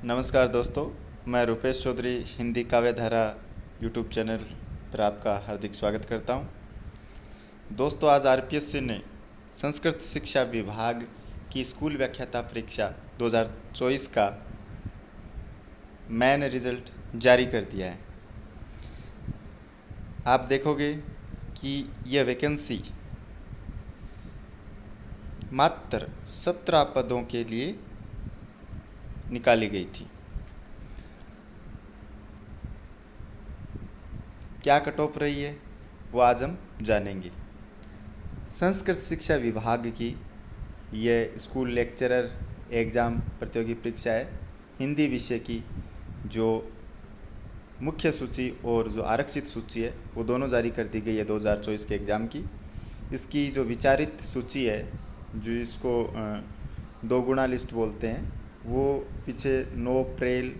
नमस्कार दोस्तों, मैं रुपेश चौधरी हिंदी काव्य धारा यूट्यूब चैनल पर आपका हार्दिक स्वागत करता हूं। दोस्तों, आज आरपीएससी ने संस्कृत शिक्षा विभाग की स्कूल व्याख्याता परीक्षा 2024 का मैन रिजल्ट जारी कर दिया है। आप देखोगे कि यह वैकेंसी मात्र 17 पदों के लिए निकाली गई थी। क्या कट ऑफ रही है वो आज हम जानेंगे। संस्कृत शिक्षा विभाग की यह स्कूल लेक्चरर एग्ज़ाम प्रतियोगी परीक्षा है। हिंदी विषय की जो मुख्य सूची और जो आरक्षित सूची है वो दोनों जारी कर दी गई है 2024 के एग्ज़ाम की। इसकी जो विचारित सूची है, जो इसको 2 गुणा लिस्ट बोलते हैं, वो पीछे 9 अप्रैल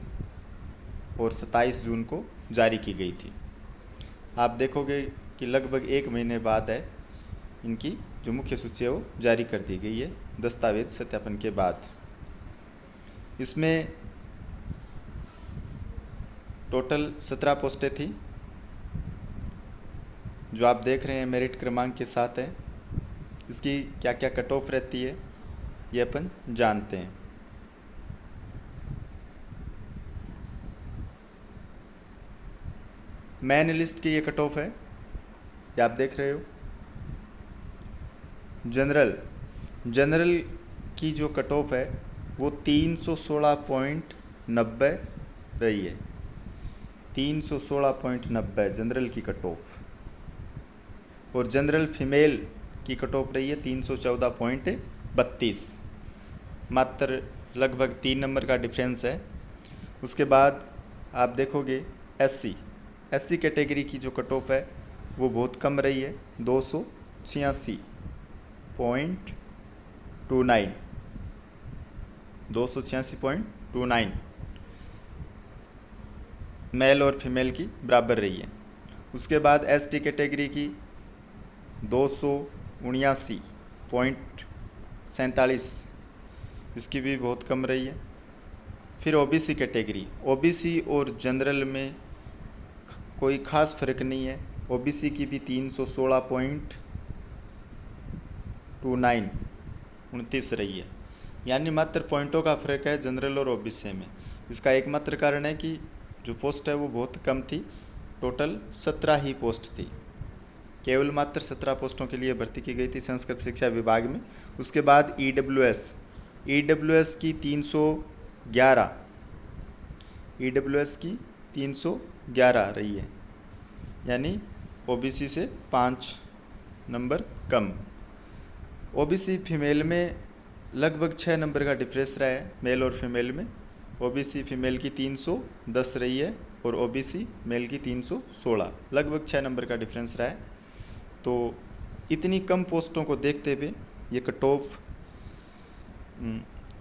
और 27 जून को जारी की गई थी। आप देखोगे कि लगभग 1 महीने बाद है इनकी जो मुख्य सूची है वो जारी कर दी गई है दस्तावेज सत्यापन के बाद। इसमें टोटल 17 पोस्टें थी जो आप देख रहे हैं मेरिट क्रमांक के साथ है। इसकी क्या क्या कट ऑफ रहती है ये अपन जानते हैं। मैन लिस्ट की ये कट ऑफ है, ये आप देख रहे हो। जनरल की जो कट ऑफ है वो 316.90 रही है। 316.90 जनरल की कट ऑफ, और जनरल फीमेल की कट ऑफ रही है 314.32। मात्र लगभग 3 नंबर का डिफरेंस है। उसके बाद आप देखोगे एससी कैटेगरी की जो कट ऑफ है वो बहुत कम रही है, 286.29। 286.29 मेल और फीमेल की बराबर रही है। उसके बाद एसटी कैटेगरी की 279.47, इसकी भी बहुत कम रही है। फिर ओबीसी कैटेगरी, ओबीसी और जनरल में कोई ख़ास फर्क नहीं है। ओबीसी की भी 316.29 रही है, यानी मात्र पॉइंटों का फ़र्क है जनरल और ओबीसी में। इसका एकमात्र कारण है कि जो पोस्ट है वो बहुत कम थी। टोटल 17 ही पोस्ट थी, केवल मात्र 17 पोस्टों के लिए भर्ती की गई थी संस्कृत शिक्षा विभाग में। उसके बाद ईडब्ल्यूएस की 311 रही है, यानी ओबीसी से 5 नंबर कम। ओबीसी फीमेल में लगभग 6 नंबर का डिफरेंस रहा है मेल और फीमेल में। ओबीसी फीमेल की 310 रही है और ओबीसी मेल की 316, लगभग 6 नंबर का डिफरेंस रहा है। तो इतनी कम पोस्टों को देखते हुए ये कट ऑफ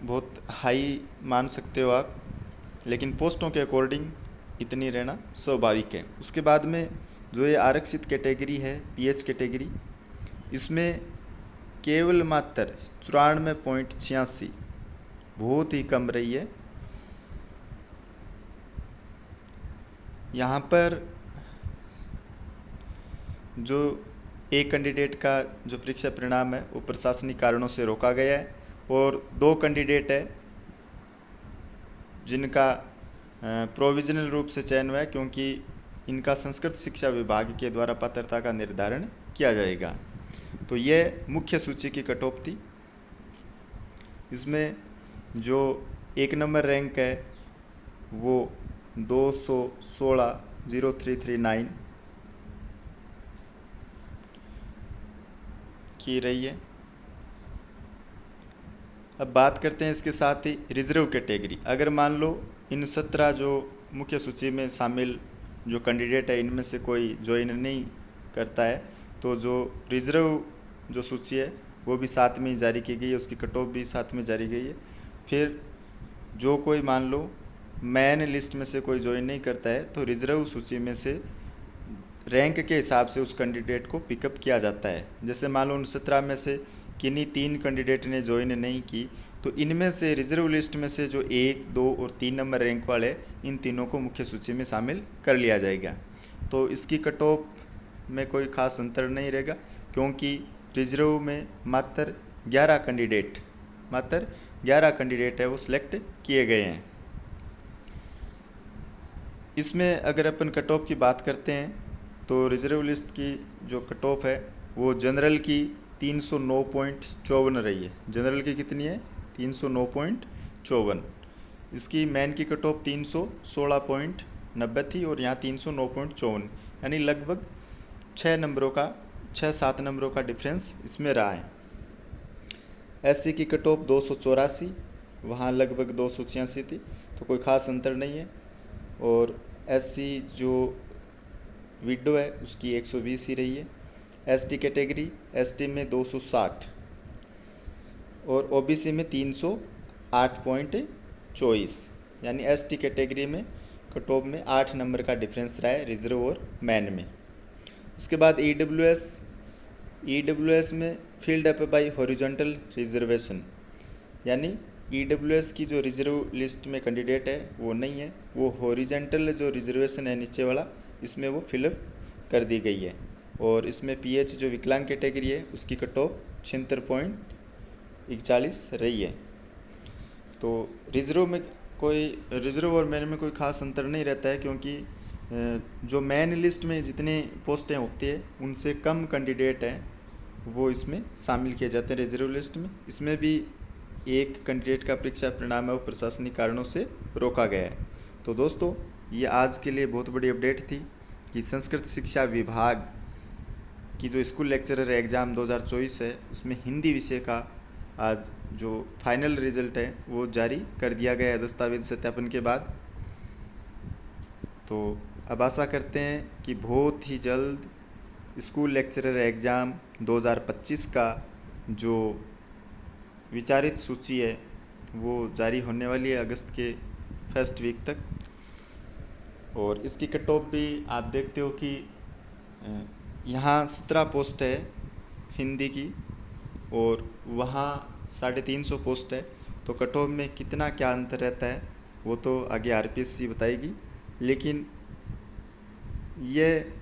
बहुत हाई मान सकते हो आप, लेकिन पोस्टों के अकॉर्डिंग इतनी रहना स्वाभाविक है। उसके बाद में जो ये आरक्षित कैटेगरी है, पीएच कैटेगरी, इसमें केवल मात्र 94.86 बहुत ही कम रही है। यहाँ पर जो एक कैंडिडेट का जो परीक्षा परिणाम है वो प्रशासनिक कारणों से रोका गया है, और 2 कैंडिडेट है जिनका प्रोविजनल रूप से चयन हुआ है, क्योंकि इनका संस्कृत शिक्षा विभाग के द्वारा पात्रता का निर्धारण किया जाएगा। तो ये मुख्य सूची की कट ऑफ थी। इसमें जो 1 नंबर रैंक है वो 216.0339 की रही है। अब बात करते हैं इसके साथ ही रिजर्व कैटेगरी। अगर मान लो इन 17 जो मुख्य सूची में शामिल जो कैंडिडेट है इनमें से कोई ज्वाइन नहीं करता है, तो जो रिजर्व जो सूची है वो भी साथ में ही जारी की गई है, उसकी कट ऑफ भी साथ में जारी गई है। फिर जो कोई मान लो मैन लिस्ट में से कोई ज्वाइन नहीं करता है तो रिजर्व सूची में से रैंक के हिसाब से उस कैंडिडेट को पिकअप किया जाता है। जैसे मान लो उन 17 में से किन्हीं 3 कैंडिडेट ने ज्वाइन नहीं की तो इनमें से रिजर्व लिस्ट में से जो 1, 2 और 3 नंबर रैंक वाले, इन तीनों को मुख्य सूची में शामिल कर लिया जाएगा। तो इसकी कट ऑफ में कोई खास अंतर नहीं रहेगा, क्योंकि रिजर्व में मात्र 11 कैंडिडेट है वो सिलेक्ट किए गए हैं। इसमें अगर अपन कट ऑफ की बात करते हैं तो रिजर्व लिस्ट की जो कट ऑफ है वो जनरल की 309.54 रही है। जनरल की कितनी है? 309.54। इसकी मैन की कट ऑफ 316.90 थी और यहाँ 309.54, यानी लगभग 6-7 नंबरों का डिफरेंस इसमें रहा है। एससी की कट ऑफ 284, वहाँ लगभग 286 थी, तो कोई ख़ास अंतर नहीं है। और एससी जो विडो है उसकी 120 ही रही है। एसटी कैटेगरी, एसटी में 260 और ओबीसी में 308.24, यानी एसटी कैटेगरी में कट ऑफ में 8 नंबर का डिफरेंस रहा है रिजर्व और मैन में। उसके बाद ईडब्ल्यूएस में field up by horizontal reservation, यानी ईडब्ल्यूएस की जो रिजर्व लिस्ट में कैंडिडेट है वो नहीं है, वो हॉरिजॉन्टल जो रिजर्वेशन है नीचे वाला, इसमें वो फिलअप कर दी गई है। और इसमें पीएच जो विकलांग कैटेगरी है उसकी कट ऑफ 76.41 रही है। तो रिजर्व और मैन में कोई ख़ास अंतर नहीं रहता है, क्योंकि जो मैन लिस्ट में जितने पोस्टें होती है उनसे कम कैंडिडेट हैं वो इसमें शामिल किए जाते हैं रिजर्व लिस्ट में। इसमें भी एक कैंडिडेट का परीक्षा परिणाम है वो प्रशासनिक कारणों से रोका गया है। तो दोस्तों, ये आज के लिए बहुत बड़ी अपडेट थी कि संस्कृत शिक्षा विभाग की जो स्कूल लेक्चरर एग्ज़ाम 2024 है उसमें हिंदी विषय का आज जो फाइनल रिजल्ट है वो जारी कर दिया गया है दस्तावेज सत्यापन के बाद। तो अब आशा करते हैं कि बहुत ही जल्द स्कूल लेक्चरर एग्ज़ाम 2025 का जो विचारित सूची है वो जारी होने वाली है अगस्त के फर्स्ट वीक तक। और इसकी कट ऑफ भी आप देखते हो कि यहाँ 17 पोस्ट है हिंदी की और वहाँ 350 पोस्ट है। तो कट ऑफ में कितना क्या अंतर रहता है वो तो आगे आरपीएससी बताएगी, लेकिन ये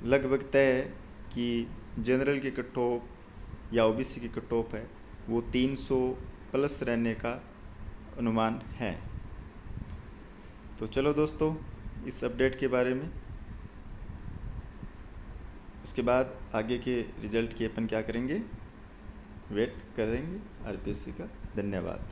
लगभग तय है कि जनरल की कट ऑफ या ओबीसी की कट ऑफ है वो 300 प्लस रहने का अनुमान है। तो चलो दोस्तों, इस अपडेट के बारे में, इसके बाद आगे के रिजल्ट की अपन क्या करेंगे, वेट करेंगे आरपीएससी का। धन्यवाद।